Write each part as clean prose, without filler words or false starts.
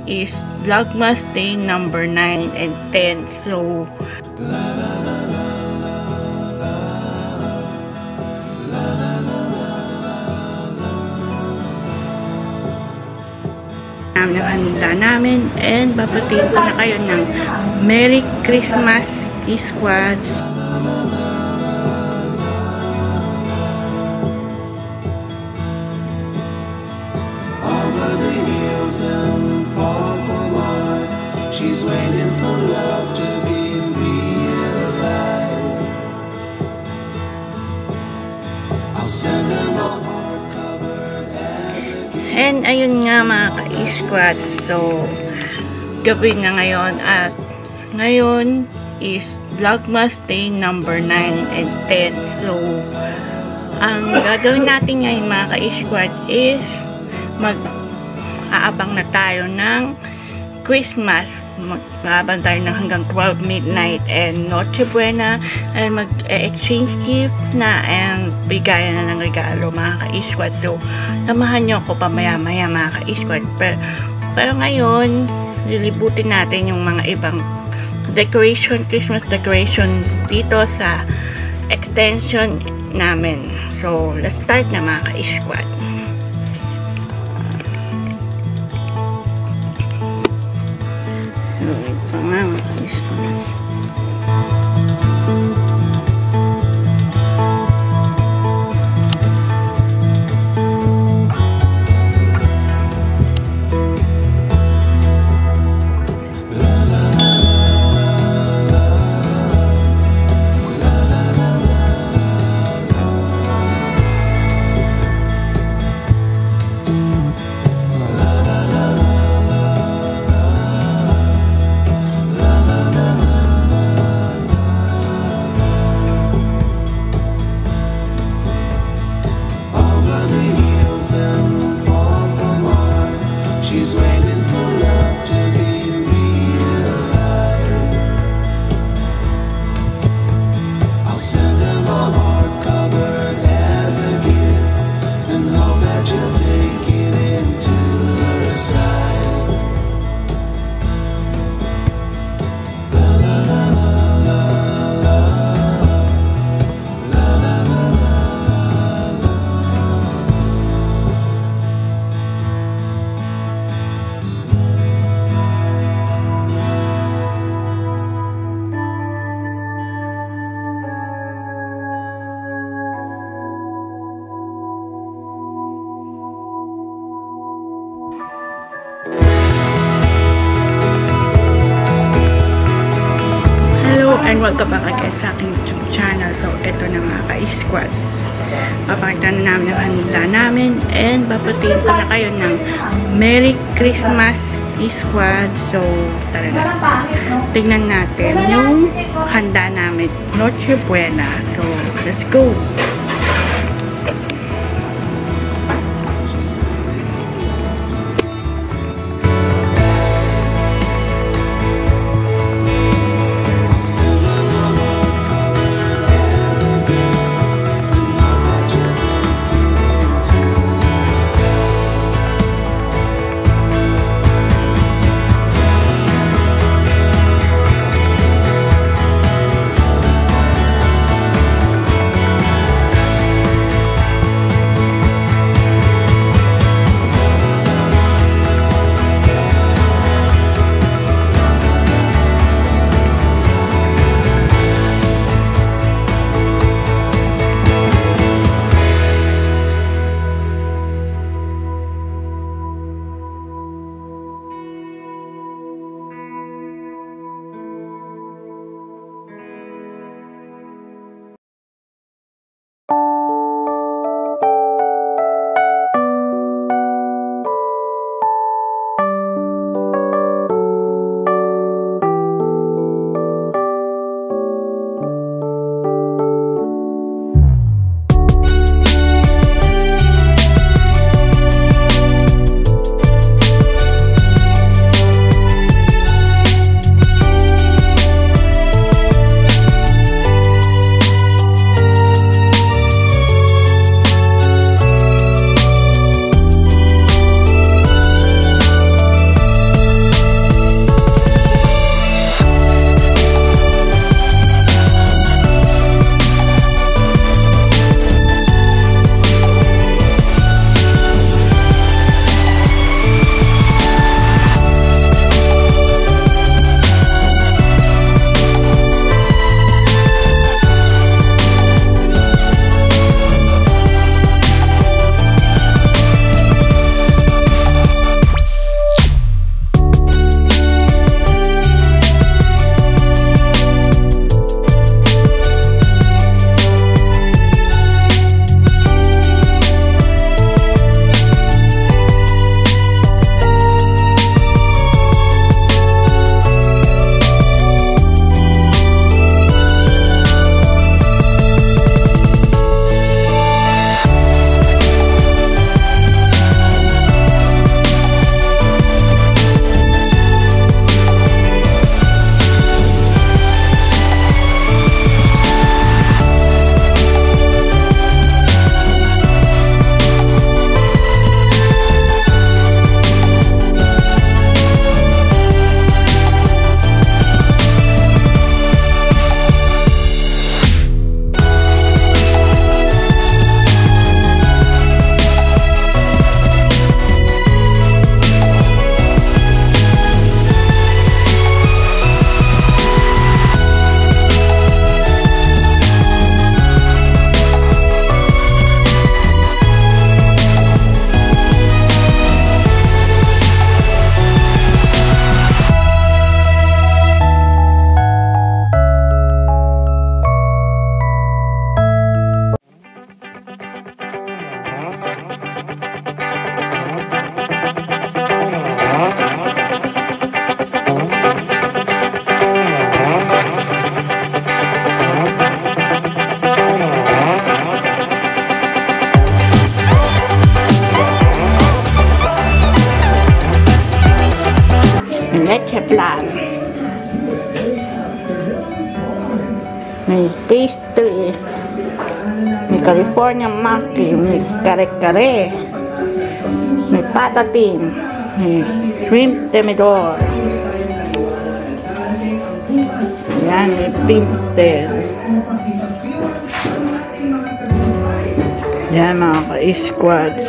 is Vlogmas day number 9 and 10. So, ang handa namin and babatiin ko na kayo ng Merry Christmas, ESQUADS. She's waiting for love to be realized. I'll send her my heart covered as a gift. And ayun nga mga ka-ESQUADS. So, gabi na ngayon at ngayon is Vlogmas day number 9 and 10. So, ang gagawin natin ngayon mga ka-ESQUADS is mag-aabang na tayo ng Christmas. Mag-aabang tayo ng hanggang 12 midnight and Noche Buena and mag-exchange gift na and bigayan na ng regalo mga ka-ESQUADS. So, samahan nyo ako pamaya-maya mga ka-ESQUADS. Pero ngayon, lilibutin natin yung mga ibang decoration, Christmas decorations dito sa extension namin. So, let's start na mga ka-ESQUADS. Ito nga mga ka-ESQUADS. And welcome back again sa aking YouTube channel. So, ito na mga ka-ESQUADS. Papakita na namin ang handa namin and babatiin ko na kayo ng Merry Christmas, ESQUADS. So, talaga, tignan natin yung handa namin, Noche Buena. So, let's go! leche plan. May pastry. May California maki. May kare-kare. May patatim. May shrimp temedor. Yan, may pimpten. Yan mga ka-ESQUADS.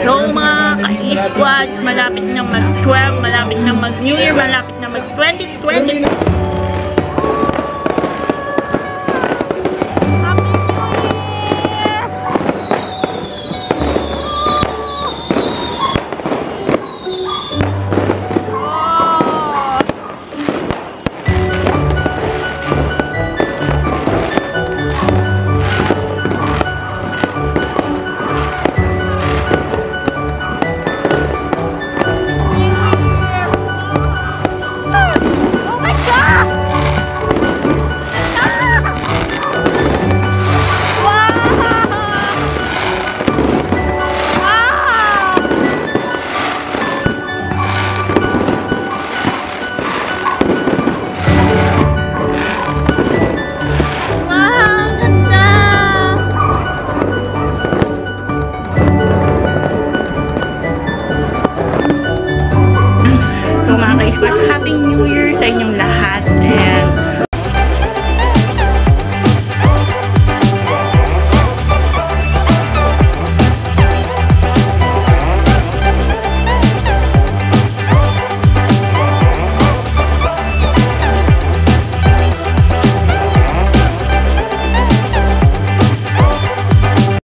So mga ka-ESQUADS, malapit na mag-12, malapit na mag-New Year, malapit na mag-2020.